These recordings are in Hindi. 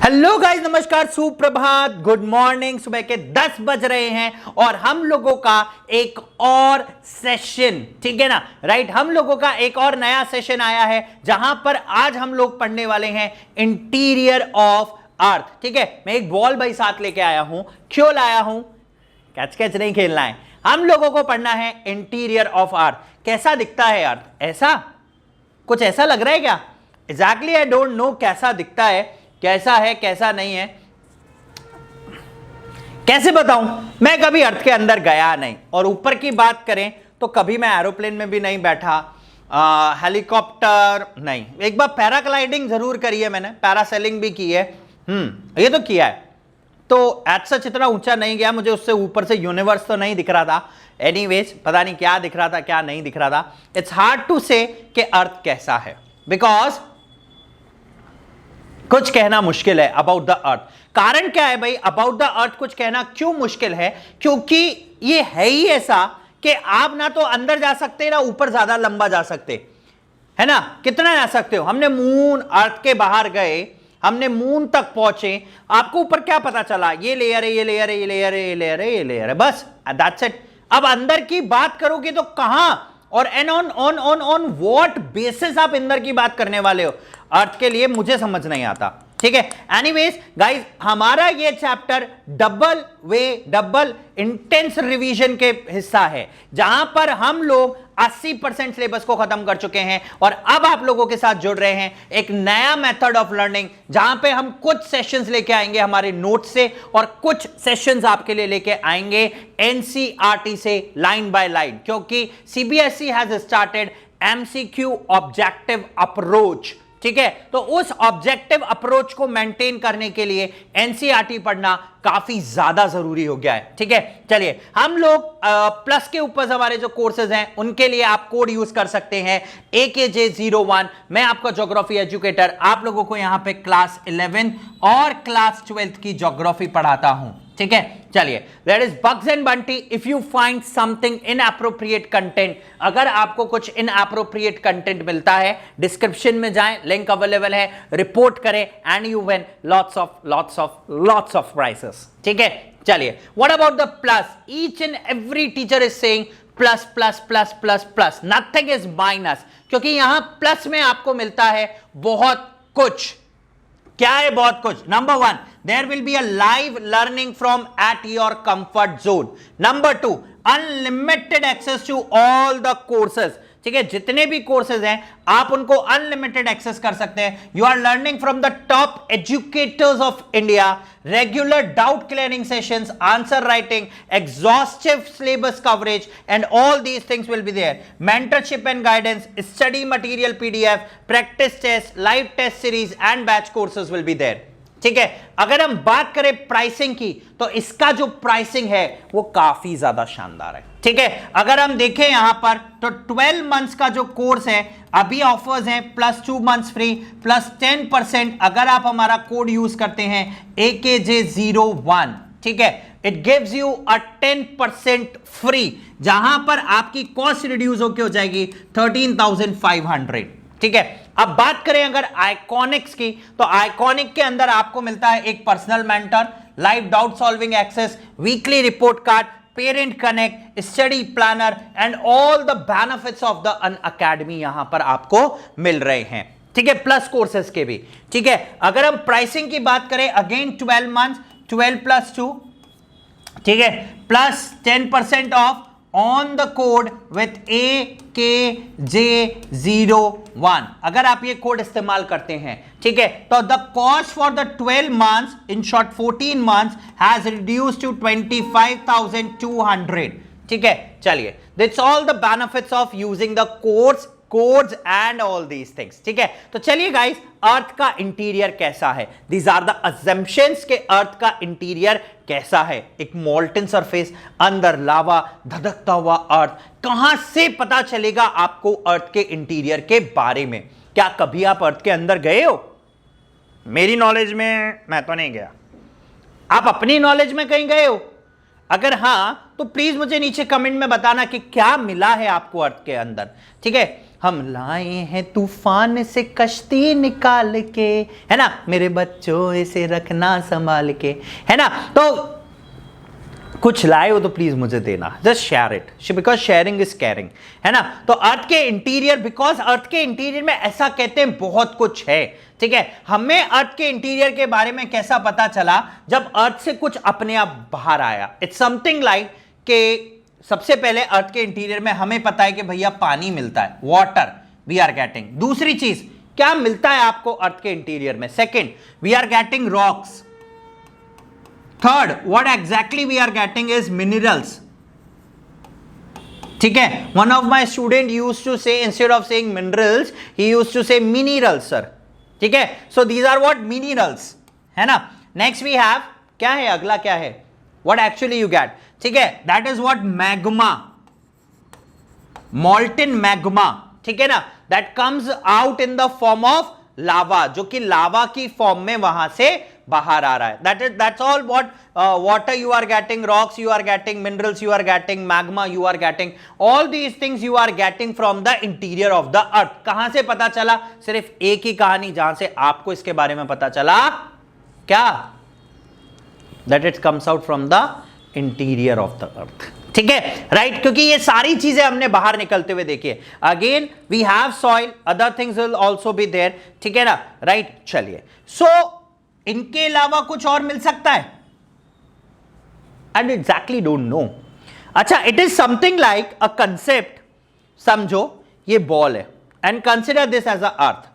हेलो गाइस, नमस्कार, सुप्रभात, गुड मॉर्निंग। सुबह के 10 बज रहे हैं और हम लोगों का एक और सेशन, ठीक है ना, राइट, हम लोगों का एक और नया सेशन आया है जहां पर आज हम लोग पढ़ने वाले हैं इंटीरियर ऑफ अर्थ। ठीक है, मैं एक बॉल भाई साथ लेके आया हूं। क्यों लाया हूं? कैच कैच नहीं खेलना है, हम लोगों को पढ़ना है इंटीरियर ऑफ अर्थ। कैसा दिखता है अर्थ? ऐसा कुछ ऐसा लग रहा है क्या? एग्जैक्टली आई डोंट नो कैसा दिखता है, कैसा है कैसा नहीं है, कैसे बताऊं? मैं कभी अर्थ के अंदर गया नहीं, और ऊपर की बात करें तो कभी मैं एरोप्लेन में भी नहीं बैठा, हेलीकॉप्टर नहीं। एक बार पैराग्लाइडिंग जरूर करी है मैंने, पैरासेलिंग भी की है, ये तो किया है। तो एट सच इतना ऊंचा नहीं गया, मुझे उससे ऊपर से यूनिवर्स तो नहीं दिख रहा था। एनीवेज, पता नहीं क्या दिख रहा था क्या नहीं दिख रहा था। इट्स हार्ड टू से कि अर्थ कैसा है, बिकॉज कुछ कहना मुश्किल है अबाउट द अर्थ। कारण क्या है भाई अबाउट द अर्थ कुछ कहना क्यों मुश्किल है? क्योंकि ये है ही ऐसा कि आप ना तो अंदर जा सकते ना ऊपर ज्यादा लंबा जा सकते, है ना। कितना जा सकते हो? हमने मून, अर्थ के बाहर गए, हमने मून तक पहुंचे, आपको ऊपर क्या पता चला? ये लेयर है, ये लेयर है, ये लेयर है, ये लेयर है, ये लेयर है, बस दैट्स इट। अब अंदर की बात करोगे तो कहां और and on on on on what basis आप अंदर की बात करने वाले हो अर्थ के लिए, मुझे समझ नहीं आता। ठीक है, एनीवेज गाइस, हमारा ये चैप्टर डबल इंटेंस रिवीजन के हिस्सा है, जहां पर हम लोग 80% सिलेबस को खत्म कर चुके हैं और अब आप लोगों के साथ जुड़ रहे हैं एक नया मेथड ऑफ लर्निंग, जहां पे हम कुछ सेशंस लेके आएंगे हमारे नोट से और कुछ सेशंस आपके लिए लेके आएंगे एनसीईआरटी से लाइन बाय लाइन, क्योंकि CBSE has started MCQ objective approach. ठीक है, तो उस ऑब्जेक्टिव अप्रोच को मेंटेन करने के लिए एनसीईआरटी पढ़ना काफी ज्यादा जरूरी हो गया है। ठीक है, चलिए हम लोग प्लस के ऊपर हमारे जो कोर्सेज हैं उनके लिए आप कोड यूज कर सकते हैं AKJ01। मैं आपका ज्योग्राफी एजुकेटर आप लोगों को यहां पे क्लास 11 और क्लास 12 की ज्योग्राफी पढ़ाता हूं। ठीक है, चलिए, there is bugs and bounty if you find something inappropriate content. अगर आपको कुछ इनएप्रोप्रिएट कंटेंट मिलता है, डिस्क्रिप्शन में जाएं, लिंक अवेलेबल है, रिपोर्ट करें and you win lots of prizes. ठीक है, चलिए, what about the plus? Each and every teacher is saying plus plus plus plus plus, nothing is minus, क्योंकि यहां प्लस में आपको मिलता है बहुत कुछ। क्या है बहुत कुछ? Number 1, there will be a live learning from at your comfort zone. Number 2, unlimited access to all the courses. ठीक है, जितने भी कोर्सेज हैं आप उनको अनलिमिटेड एक्सेस कर सकते हैं। You are learning from the top educators of India, regular doubt clearing sessions, answer writing, exhaustive syllabus coverage and all these things will be there. Mentorship and guidance, study material PDF, practice test, live test series and batch courses will be there. ठीक है, अगर हम बात करें प्राइसिंग की तो इसका जो प्राइसिंग है वो काफी ज्यादा शानदार है। ठीक है, अगर हम देखें यहां पर तो 12 मंथ्स का जो कोर्स है अभी ऑफर्स हैं प्लस 2 मंथ्स फ्री प्लस 10% अगर आप हमारा कोड यूज करते हैं AKJ01। ठीक है, it gives you a 10% free, जहां पर आपकी कॉस्ट रिड्यूस होकर हो जाएगी 13,500। ठीक है, अब बात करें अगर आइकॉनिक्स की तो आइकॉनिक के अंदर आपको मिलता है एक personal mentor, live doubt solving access, weekly report card, parent connect, study planner and all the benefits of the Unacademy यहां पर आपको मिल रहे हैं। ठीक है, प्लस कोर्सेज के भी। ठीक है, अगर हम प्राइसिंग की बात करें अगेन 12 मंथ 12 प्लस 2, ठीक है, plus 10% of on the code with AKJ01 अगर आप ये कोड इस्तेमाल करते हैं। ठीक है, तो the cost for the 12 months, in short 14 months, has reduced to 25,200। ठीक है, चलिए, that's all the benefits of using the codes and all these things. ठीक है, तो चलिए गाइस, अर्थ का इंटीरियर कैसा है? दीज आर द अजम्पशंस के अर्थ का इंटीरियर कैसा है। एक मोल्टन सरफेस, अंदर लावा, धधकता हुआ अर्थ। कहां से पता चलेगा आपको अर्थ के इंटीरियर के बारे में? क्या कभी आप अर्थ के अंदर गए हो? मेरी नॉलेज में मैं तो नहीं गया। आप अपनी नॉलेज में कहीं गए हो? अगर हां तो प्लीज मुझे नीचे कमेंट में बताना कि क्या मिला है आपको अर्थ के अंदर। ठीक है, हम लाए हैं तूफान से कश्ती निकाल के, है ना, मेरे बच्चों इसे रखना संभाल के, है ना। तो कुछ लाए हो तो प्लीज मुझे देना, just share it, because sharing is caring, है ना। तो अर्थ के इंटीरियर, बिकॉज अर्थ के इंटीरियर में ऐसा कहते हैं बहुत कुछ है, ठीक है। हमें अर्थ के इंटीरियर के बारे में कैसा पता चला, जब अर्थ से कुछ अपने आप बाहर आया। इट्स समथिंग लाइक कि सबसे पहले अर्थ के इंटीरियर में हमें पता है कि भैया पानी मिलता है, वाटर वी आर गेटिंग। दूसरी चीज क्या मिलता है आपको अर्थ के इंटीरियर में? Second, we are getting rocks. Third, what exactly we are getting is minerals, ठीक है। One of my student used to say, instead of saying minerals ही used to say minerals sir, ठीक है। So these are what minerals, है ना। नेक्स्ट वी हैव, क्या है अगला, क्या है, व्हाट एक्चुअली यू गेट, ठीक है, that is what magma, मॉल्टन magma, ठीक है ना, that comes out in the form of lava, जो कि लावा की फॉर्म में वहां से बाहर आ रहा है। That's all what water you are getting, rocks you are getting, minerals you are getting, magma you are getting, all these things you are getting from the interior of the earth. कहां से पता चला? सिर्फ एक ही कहानी जहां से आपको इसके बारे में पता चला, क्या? That it comes out from the interior of the earth, ठीक है, राइट। क्योंकि ये सारी चीजें हमने बाहर निकलते हुए देखी है। Again we have soil, other things will also be there, ठीक है ना, राइट। चलिए, सो इनके अलावा कुछ और मिल सकता है? I exactly don't know. अच्छा, it is something like a concept, समझो ये बॉल है and consider this as a earth.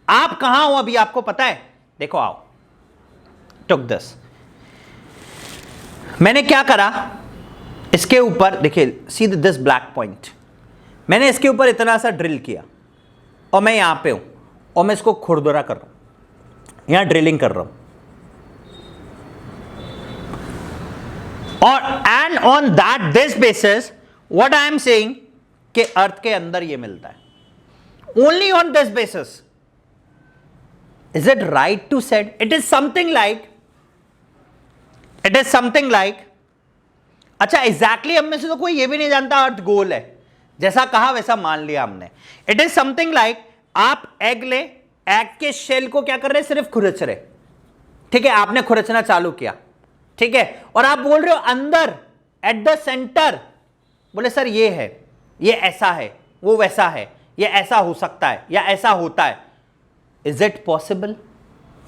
आप कहां हो अभी आपको पता है? देखो आओ, टुक दिस, मैंने क्या करा, इसके ऊपर देखिए, सी दिस ब्लैक पॉइंट, मैंने इसके ऊपर इतना सा ड्रिल किया और मैं यहां पे हूं और मैं इसको खुरदुरा कर रहा हूं, यहां ड्रिलिंग कर रहा हूं, और and on that this basis what I am saying कि अर्थ के अंदर ये मिलता है, only on this basis. Is it right to said? It is something like, अच्छा एग्जैक्टली हम में से तो कोई ये भी नहीं जानता अर्थ गोल है, जैसा कहा वैसा मान लिया हमने। इट इज समथिंग लाइक, आप एग ले, एग के शेल को क्या कर रहे, सिर्फ खुरच रहे, ठीक है, आपने खुरचना चालू किया, ठीक है, और आप बोल रहे हो अंदर एट द सेंटर, बोले सर ये है, ये ऐसा है, वो वैसा है, ये ऐसा हो सकता है या ऐसा होता है। Is it possible?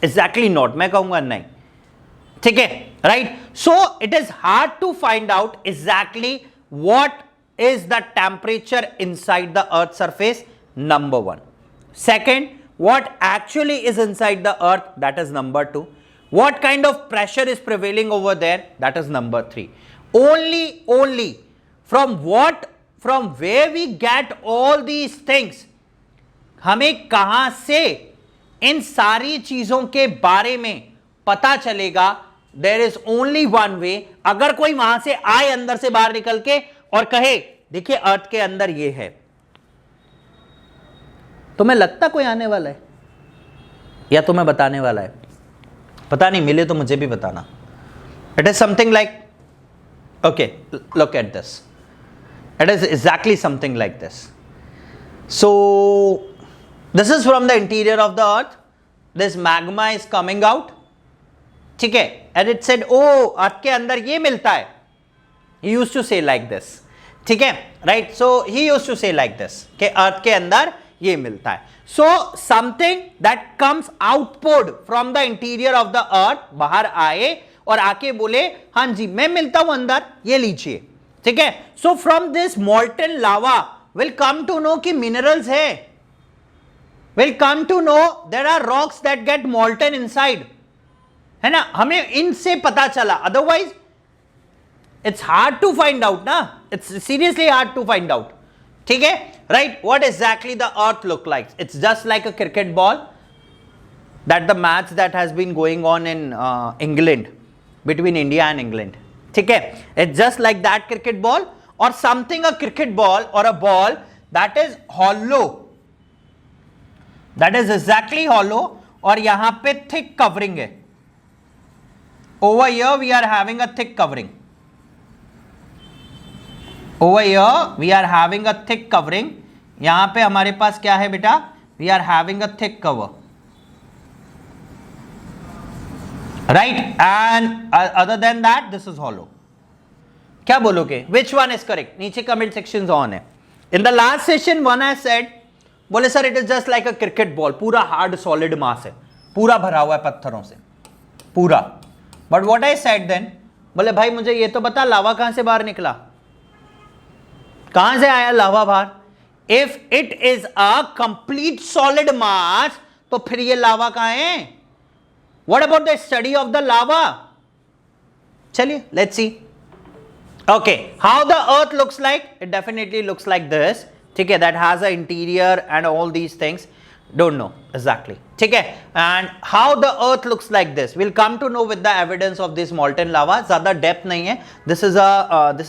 Exactly not, मैं कहूंगा नहीं, ठीक है, right. So it is hard to find out exactly what is the temperature inside the earth surface, number one. Second, what actually is inside the earth, that is number two. What kind of pressure is prevailing over there? That is number three. Only from where we get all these things, हमें कहां से इन सारी चीजों के बारे में पता चलेगा? There is only one way. अगर कोई वहां से आए अंदर से बाहर निकल के और कहे देखिए अर्थ के अंदर ये है, तुम्हें लगता कोई आने वाला है या तुम्हें बताने वाला है? पता नहीं, मिले तो मुझे भी बताना। It is something like, okay look at this, it is exactly something like this. So this is from the interior of the earth, this magma is coming out, ठीक है, and it said oh earth के अंदर ये मिलता है। He used to say like this, ठीक है, right. So he used to say like this कि अर्थ के अंदर ये मिलता है। So something that comes आउटपोर्ड from the interior of the अर्थ, बाहर आए और आके बोले हां जी मैं मिलता हूं अंदर, ये लीजिए, ठीक है। So from this molten lava will come to know कि मिनरल्स है, will come to know there are rocks that get molten inside, है ना, हमें इनसे पता चला, otherwise it's hard to find out ना, it's seriously hard to find out, ठीक है, right. What exactly the earth look like? It's just like a cricket ball, that the match that has been going on in England, between India and England, ठीक है, it's just like that cricket ball, और समथिंग अ क्रिकेट बॉल और a ball that is hollow, that is exactly hollow, और यहां पे थिक कवरिंग है। Over here we are having a thick covering, over here we are having a thick covering, यहां पे हमारे पास क्या है बेटा, we are having a thick cover, right, and other than that this is hollow. क्या बोलोगे, विच वन इज करेक्ट? नीचे कमेंट सेक्शन ऑन है। In the last session one has said, बोले sir it is just like a cricket ball, पूरा हार्ड सॉलिड मास है, पूरा भरा हुआ है पत्थरों से पूरा। But what I said then, बोले भाई मुझे ये तो बता लावा कहां से बाहर निकला, कहां से आया लावा बाहर? If it is a complete solid mass तो फिर ये लावा कहां है? What about the study of the lava? चलिए let's see. Okay, how the earth looks like? It definitely looks like this, ठीक है, that has a interior and all these things, don't know exactly, ठीक है। and how the earth looks like this, we'll come to know with the evidence of this molten lava, ज़्यादा depth नहीं है। this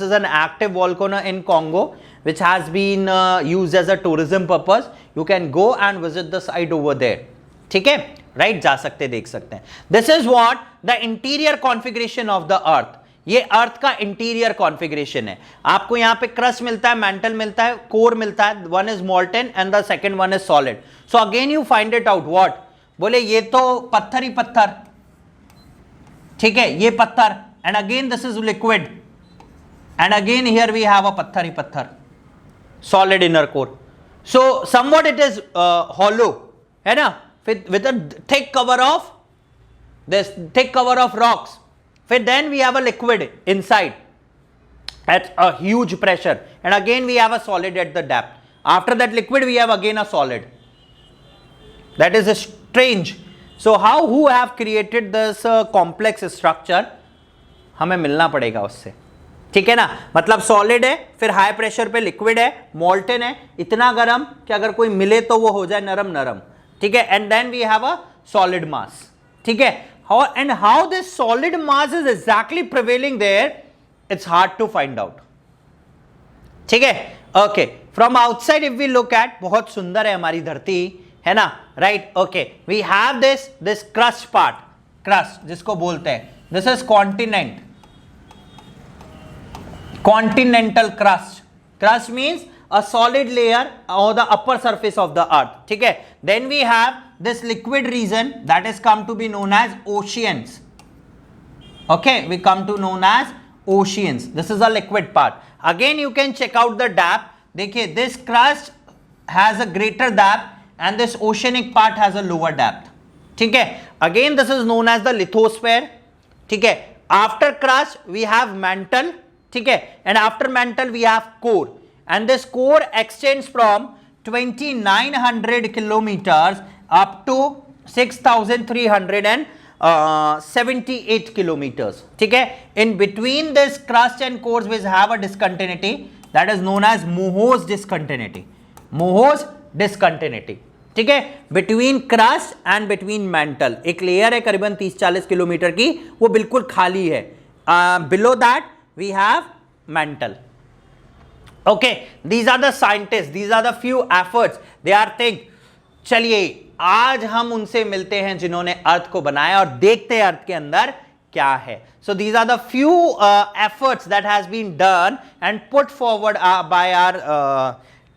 is an active volcano in Congo which has been used as a tourism purpose, you can go and visit the site over there, ठीक है, right, जा सकते देख सकते हैं। this is what the interior configuration of the earth, ये अर्थ का इंटीरियर कॉन्फ़िगरेशन है। आपको यहां पे क्रस्ट मिलता है, मेंटल मिलता है, कोर मिलता है, one is molten and the second one is solid. So again you find it out what, बोले ये तो पत्थर ही पत्थर, ठीक है, ये पत्थर, and again this is liquid, and again here we have a पत्थर ही पत्थर, solid inner core. So somewhat it is hollow, है ना, with a thick cover of this, thick cover of rocks. फिर then we have a liquid inside at a huge pressure, and again we have a solid at the depth. After that liquid we have again a solid. That is strange. So how, who have created this complex structure? हमें मिलना पड़ेगा उससे, ठीक है ना। मतलब सॉलिड है, फिर हाई प्रेशर पे लिक्विड है, मोल्टन है, इतना गर्म कि अगर कोई मिले तो वो हो जाए नरम नरम, ठीक है, and then we have a solid mass, ठीक है। And how this solid mass is exactly prevailing there, it's hard to find out, ठीक है। okay, from outside if we look at, बहुत सुंदर है हमारी धरती, है ना, right, okay, we have this crust part, crust जिसको बोलते हैं, this is continental crust। crust means a solid layer or the upper surface of the earth, ठीक है। then we have this liquid region that is come to be known as oceans, okay, we come to known as oceans, this is a liquid part। again you can check out the depth, देखिए this crust has a greater depth and this oceanic part has a lower depth, ठीक है। again this is known as the lithosphere, ठीक है। after crust we have mantle, ठीक है, and after mantle we have core, and this core extends from 2900 kilometers up to 6378 kilometers, ठीक है। in between this crust and cores we have a discontinuity that is known as Mohs discontinuity, Mohs discontinuity, ठीक है। between crust and between mantle एक लेयर है करीबन 30-40 किलोमीटर की, वो बिल्कुल खाली है। below that we have mantle, okay, these are the scientists, these are the few efforts they are think। चलिए आज हम उनसे मिलते हैं जिन्होंने अर्थ को बनाया और देखते हैं अर्थ के अंदर क्या है। so these are the few efforts that has been done and put forward by our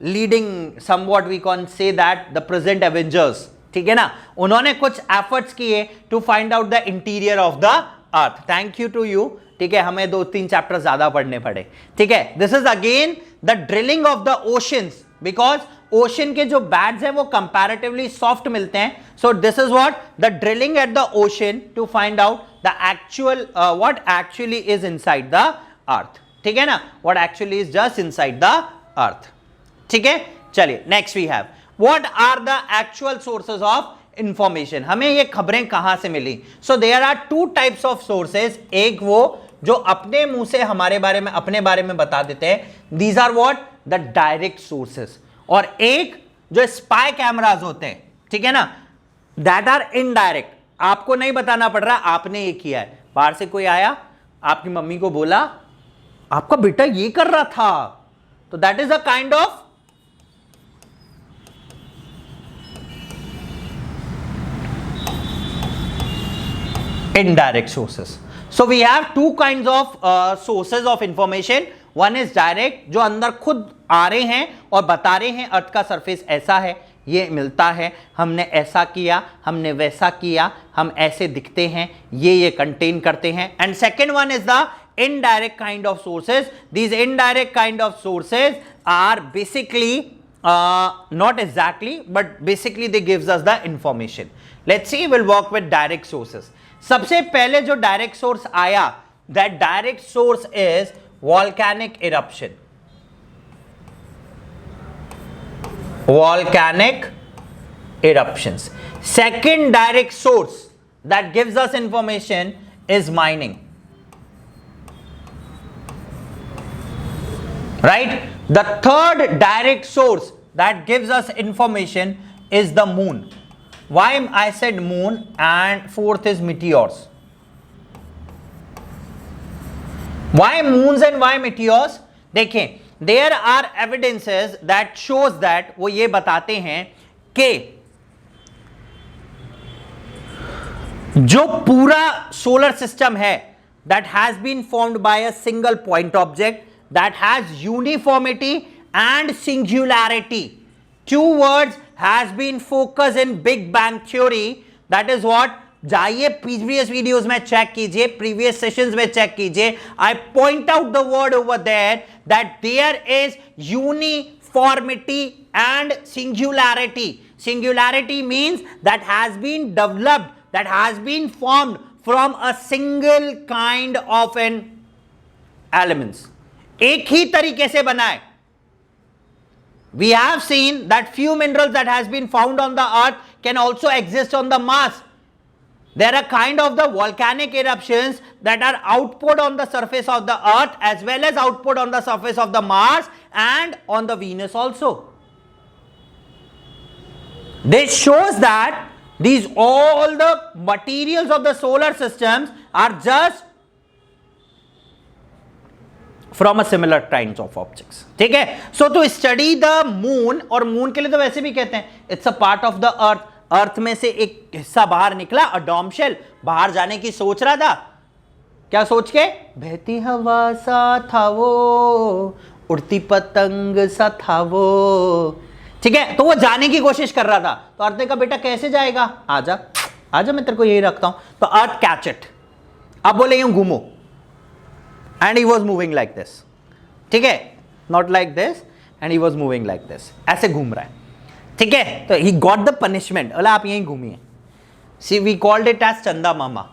leading, somewhat we can say that the present avengers, ठीक है ना, उन्होंने कुछ efforts किए to find out the interior of the earth। thank you to you, ठीक है, हमें 2-3 चैप्टर ज्यादा पढ़ने पड़े, ठीक है। This is again the drilling of the oceans, because ocean के जो बैड्स हैं वो कंपैरेटिवली सॉफ्ट मिलते हैं। So this is what the drilling at the ocean to find out the actual what actually is inside the earth, ठीक है ना, what actually is just inside the earth, ठीक है। चलिए next we have what are the actual sources of information, हमें ये खबरें कहां से मिली। So there are 2 types of sources, एक वो जो अपने मुंह से हमारे बारे में, अपने बारे में बता देते हैं, these are what the direct sources, और एक जो स्पाई कैमरास होते हैं, ठीक है ना, दैट आर इनडायरेक्ट, आपको नहीं बताना पड़ रहा, आपने ये किया है, बाहर से कोई आया, आपकी मम्मी को बोला आपका बेटा ये कर रहा था, तो that is a kind of indirect sources। so we have 2 kinds of sources of information, one is direct, जो अंदर खुद आ रहे हैं और बता रहे हैं अर्थ का सरफेस ऐसा है, ये मिलता है, हमने ऐसा किया, हमने वैसा किया, हम ऐसे दिखते हैं, ये कंटेन करते हैं. And second one is the indirect kind of sources. These indirect kind of sources are basically not exactly, but basically they gives us the information. Let's see, we'll work with direct sources. सबसे पहले जो direct source आया, that direct source is volcanic eruption. Volcanic eruptions. Second direct source that gives us information is mining. Right? The third direct source that gives us information is the moon. Why I said moon? And fourth is meteors. Why moons and why meteors? देखें, there are evidences that shows that, वो ये बताते हैं कि जो पूरा सोलर सिस्टम है that has been formed by a single point object that has uniformity and singularity. Two words has been focused in Big Bang theory. That is what, जाइए previous videos में चेक कीजिए, previous sessions में चेक कीजिए. I point out the word over there that there is uniformity and singularity. Singularity means that has been developed, that has been formed from a single kind of an elements. एक ही तरीके से बना है. We have seen that few minerals that has been found on the earth can also exist on the Mars. There are kind of the volcanic eruptions that are output on the surface of the earth as well as output on the surface of the Mars and on the Venus also. This shows that these all the materials of the solar systems are just from a similar kinds of objects. ठीक है? So to study the moon, और moon के लिए तो वैसे भी कहते हैं it's a part of the earth. अर्थ में से एक हिस्सा बाहर निकला, अडॉम शेल, बाहर जाने की सोच रहा था. क्या सोच के? बहती हवा सा था वो, उड़ती पतंग सा था वो. ठीक है? तो वो जाने की कोशिश कर रहा था. तो अर्थ ने कहा बेटा कैसे जाएगा, आजा आजा, मैं तेरे को यही रखता हूं. तो अर्थ कैच इट. अब बोले यूं घूमो. And he was moving like this. ठीक है? Not like this. And he was moving like this. ऐसे घूम रहा है. ठीक है? तो he got the punishment. बोला आप यहीं घूमिए. See, we called it as चंदा मामा.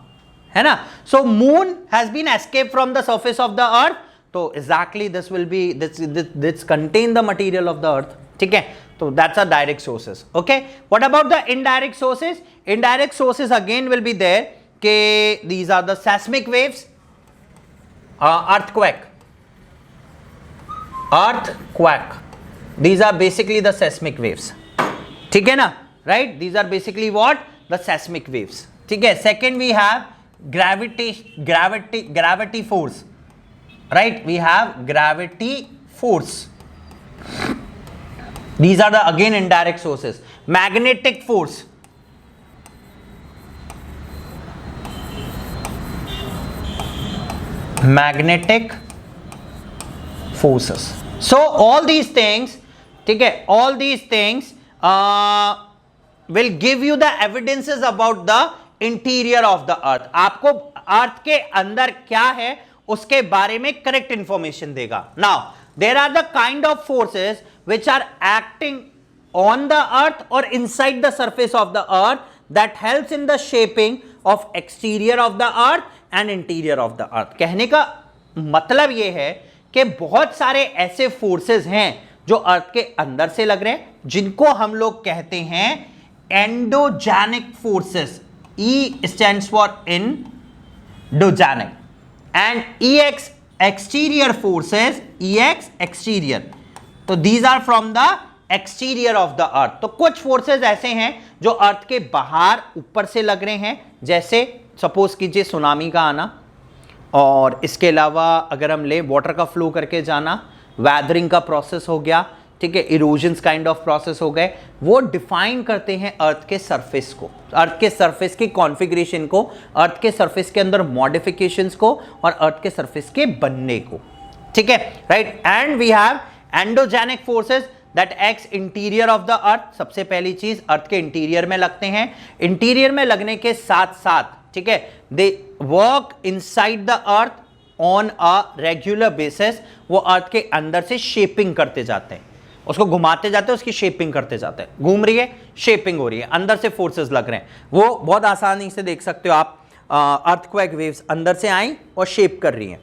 है ना? So moon has been escaped from the surface of the earth. तो exactly this will be, this contain the material of the earth. ठीक है? So that's our direct sources. Okay? What about the indirect sources? Indirect sources again will be there. Okay, these are the seismic waves. Earthquake. These are basically the seismic waves. ठीक है ना? Right? These are basically what? The seismic waves. ठीक है? Second we have gravity force. Right? We have gravity force. These are the again indirect sources. Magnetic force. Magnetic forces. So all these things, ठीक है, all these things will give you the evidences about the interior of the earth. आपको अर्थ के अंदर क्या है उसके बारे में करेक्ट इंफॉर्मेशन देगा. Now there are the kind of forces which are acting on the earth or inside the surface of the earth that helps in the shaping of exterior of the earth and interior of the अर्थ. कहने का मतलब यह है कि बहुत सारे ऐसे फोर्सेस हैं जो अर्थ के अंदर से लग रहे हैं, जिनको हम लोग कहते हैं endogenic forces. E stands for endogenic and E X exterior forces, E X exterior. तो these are from the exterior of the earth. तो कुछ फोर्सेस ऐसे हैं जो अर्थ के बाहर ऊपर से लग रहे हैं, जैसे सपोज कीजिए सुनामी का आना, और इसके अलावा अगर हम ले वाटर का फ्लो करके जाना, वेदरिंग का प्रोसेस हो गया. ठीक है, इरोजन्स काइंड ऑफ प्रोसेस हो गए. वो डिफाइन करते हैं अर्थ के सरफेस को, अर्थ के सरफेस की कॉन्फ़िगरेशन को, अर्थ के सरफेस के अंदर मॉडिफिकेशंस को और अर्थ के सरफेस के बनने को. ठीक है, right. And we have endogenic forces that acts interior of the earth. सबसे पहली चीज अर्थ के इंटीरियर में लगते हैं। इंटीरियर में लगने के साथ साथ, ठीक है, they work inside the earth on a regular basis. वो अर्थ के अंदर से शेपिंग करते जाते हैं, उसको घुमाते जाते हैं, उसकी शेपिंग करते जाते हैं। घूम रही है, शेपिंग हो रही है, अंदर से फोर्सेस लग रहे हैं। वो बहुत आसानी से देख सकते हो आप, अर्थक्वेक वेव्स अंदर से आई और शेप कर रही हैं।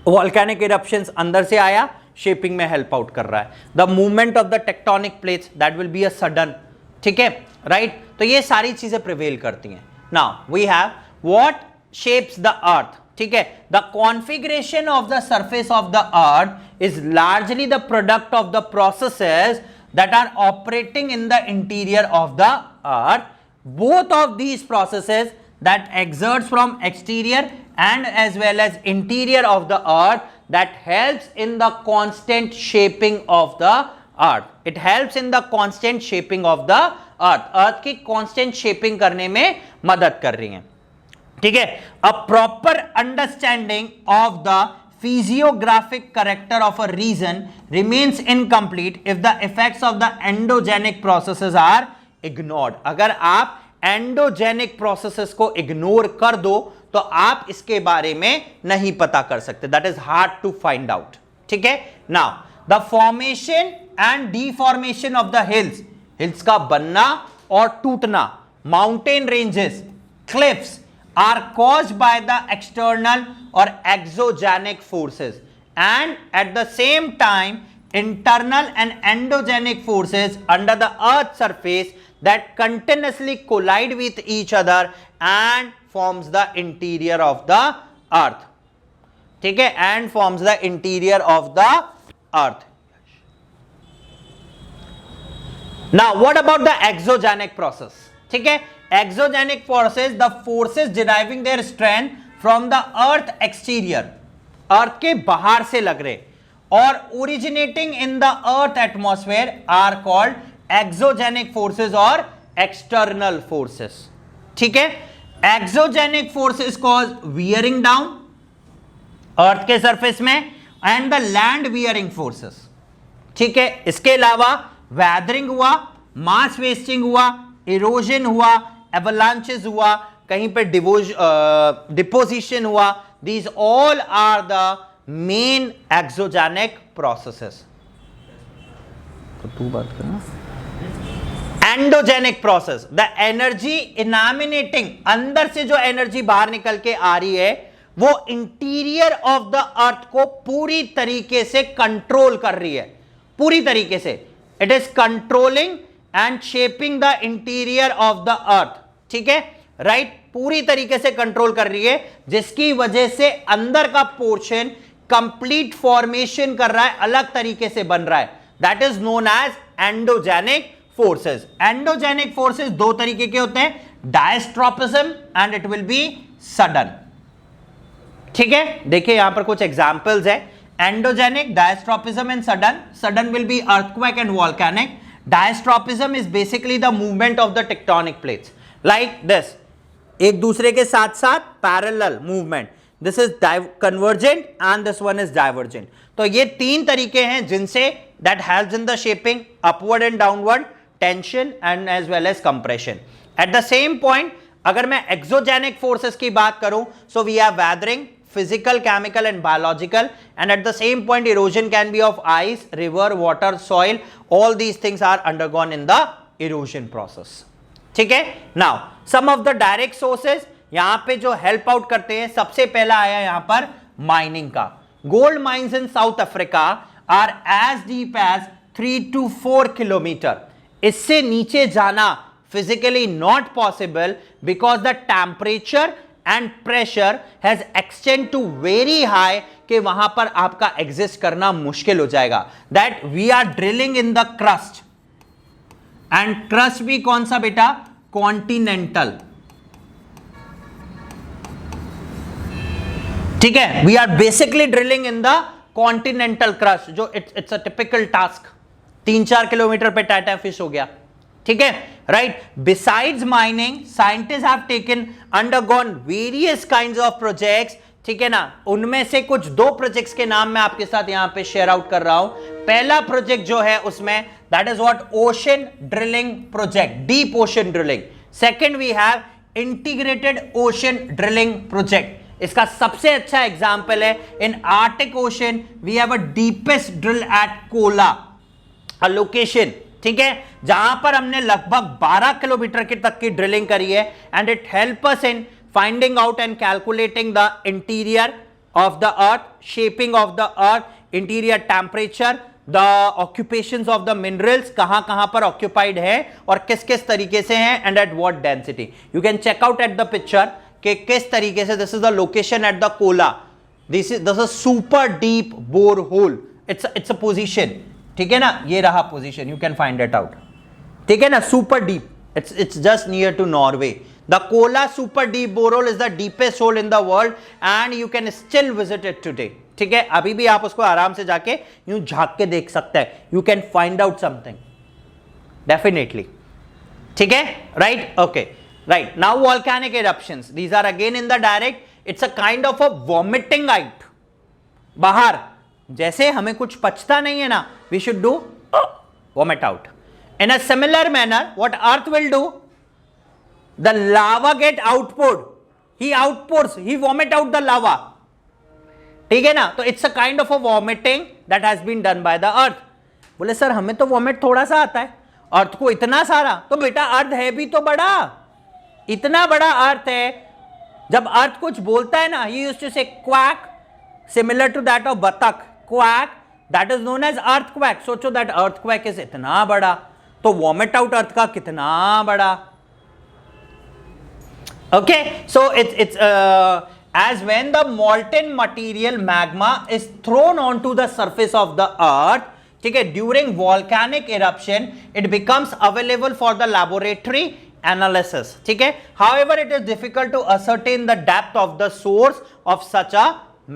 वोल्केनिक इरप्शंस अंदर से आया, शेपिंग में हेल्प आउट कर रहा है। The movement of the tectonic plates that will be a sudden, ठीक है, राइट। तो ये सारी चीजें प्रिवेल करती हैं। Now we have what shapes the earth, ठीक है। The configuration of the surface of the earth is largely the product of the processes that are operating in the interior of the earth. Both of these processes that exerts from exterior and as well as interior of the earth that helps in the constant shaping of the earth. It helps in the constant shaping of the earth. earth की constant shaping करने में मदद कर रही हैं, ठीक है। A proper understanding of the physiographic character of a region remains incomplete if the effects of the endogenic processes are ignored. अगर आप एंडोजेनिक प्रोसेसेस को इग्नोर कर दो तो आप इसके बारे में नहीं पता कर सकते। That is hard to find out, ठीक है। Now the formation and deformation of the hills, hills का बनना और टूटना, mountain ranges, cliffs are caused by the external और exogenic forces and at the same time internal and endogenic forces under the earth's surface that continuously collide with each other and forms the interior of the earth, ठीक है, and forms the interior of the earth. Now what about the exogenic process, ठीक है। exogenic forces, the forces deriving their strength from the earth exterior, अर्थ के बाहर से लग रहे और originating in the earth atmosphere are called exogenic forces और एक्सटर्नल फोर्सेस, ठीक है। Exogenic forces cause wearing down earth के सरफेस में and the land wearing forces, ठीक है। इसके अलावा वेदरिंग हुआ, मास वेस्टिंग हुआ, इरोजन हुआ, एवलांचेस हुआ, कहीं पे डिपोजिशन हुआ। These all are the main exogenic processes. तो तू बात करना। Endogenic process, the energy emanating, अंदर से जो एनर्जी बाहर निकल के आ रही है वो इंटीरियर ऑफ द अर्थ को पूरी तरीके से कंट्रोल कर रही है, पूरी तरीके से। It is controlling and shaping the interior of the earth, ठीक है, राइट। पूरी तरीके से कंट्रोल कर रही है, जिसकी वजह से अंदर का पोर्शन कंप्लीट फॉर्मेशन कर रहा है, अलग तरीके से बन रहा है। That is known as endogenic forces. Endogenic forces दो तरीके के होते हैं, diastrophism and it will be sudden, ठीक है। देखिए यहां पर कुछ एग्जांपल्स है, endogenic, diastrophism and sudden. Sudden will be earthquake and volcanic. Diastrophism is basically the movement of the tectonic plates like this, एक दूसरे के साथ साथ parallel movement. This is convergent and this one is divergent. तो ये तीन तरीके हैं जिनसे that helps in the shaping, upward and downward, tension and as well as compression. At the same point अगर मैं एक्सोजेनिक फोर्सेस की बात करूं, so we have weathering, physical, chemical and biological, and at the same point erosion can be of ice, river, water, soil. All these things are undergone in the erosion process, ठीक है। Now some of the direct sources यहां पे जो हेल्प आउट करते हैं, सबसे पहला आया यहां पर माइनिंग का। Gold mines in South Africa are as deep as 3 to 4 kilometre. इससे नीचे जाना physically not possible because the temperature and pressure has extend to very high कि वहां पर आपका एग्जिस्ट करना मुश्किल हो जाएगा। That we are drilling in the crust and crust भी कौन सा बेटा, कॉन्टिनेंटल, ठीक है। We are basically drilling in the continental crust, जो it's a typical task। 3-4 kilometre पे टाटा फिश हो गया, ठीक है, right. Besides mining, scientist have taken undergone various kinds of projects ठीक है ना, उनमें से कुछ 2 प्रोजेक्ट्स के नाम मैं आपके साथ यहां पे शेयर आउट कर रहा हूं। पहला प्रोजेक्ट जो है उसमें that is what ocean drilling project, deep ocean drilling. Second we have integrated ocean drilling project. इसका सबसे अच्छा एग्जांपल है in Arctic ocean we have a deepest drill at Kola, a location, ठीक है, जहां पर हमने लगभग 12 किलोमीटर की तक की ड्रिलिंग करी है and it help us in finding out and calculating the interior of the earth, shaping of the earth, interior temperature, the occupations of the minerals, कहां पर occupied है और किस तरीके से हैं and at what density. You can check out at the picture कि किस तरीके से, this is the location at the Kola. This is a super deep bore hole. It's a position, ठीक है ना, ये रहा position, you can find it out, ठीक है ना, super deep. It's just near to Norway. The Kola super deep borehole is the deepest hole in the world and you can still visit it today. ठीक है, अभी भी आप उसको आराम से जाके यूं झांक के देख सकते हैं. You can find out something. Definitely. ठीक है, right? Okay, right. Now volcanic eruptions. These are again in the direct. It's a kind of a vomiting act. बाहर जैसे हमें कुछ पचता नहीं है ना, we should do vomit out. In a similar manner, what Earth will do? The lava get outpoured. He outpours. He vomit out the lava. ठीक है ना, तो it's a kind of a vomiting that has been done by the earth. बोले सर हमें तो वॉमिट थोड़ा सा आता है, अर्थ को इतना सारा, तो बेटा अर्थ है भी तो बड़ा, इतना बड़ा अर्थ है। जब अर्थ कुछ बोलता है ना, he used to say quack, similar to that of बतख, quack, that is known as earthquake. सोचो that earthquake is इतना बड़ा, तो वॉमिट आउट अर्थ का कितना बड़ा। Okay, so it's as when the molten material magma is thrown onto the surface of the earth, ठीक है, during volcanic eruption it becomes available for the laboratory analysis, ठीक है, however it is difficult to ascertain the depth of the source of such a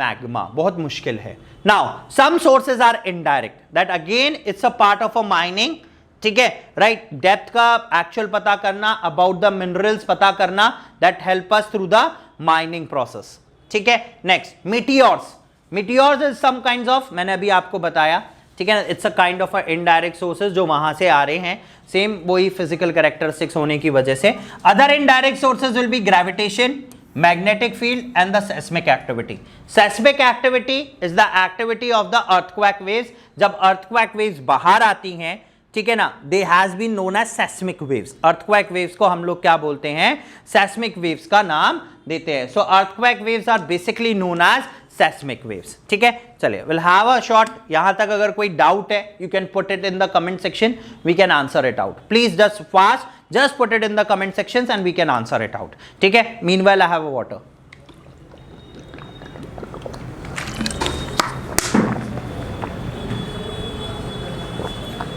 magma, बहुत मुश्किल है। Now some sources are indirect, that again it's a part of a mining, ठीक है, राइट, डेप्थ का एक्चुअल पता करना, अबाउट द मिनरल्स पता करना, that help us through the mining process, ठीक है। Next meteors. Meteors is some kinds of, मैंने अभी आपको बताया, ठीक है, it's a kind of indirect sources जो वहां से आ रहे हैं, सेम वही फिजिकल कैरेक्टरिस्टिक्स होने की वजह से। Other indirect sources will be gravitation, magnetic field and the seismic activity. Seismic activity is the activity of the earthquake waves. जब earthquake waves बाहर आती हैं, ठीक है ना, they has been known as seismic waves. Earthquake waves को हम लोग क्या बोलते हैं? सेस्मिक वेव्स का नाम देते हैं। So earthquake waves are basically known as seismic waves, ठीक है। चलिए, विल हैव अ शॉर्ट, यहां तक अगर कोई डाउट है you can put it in the comment section, we can answer it out. Please just fast, just put it in the comment sections and we can answer it out, ठीक है। Meanwhile I have a water.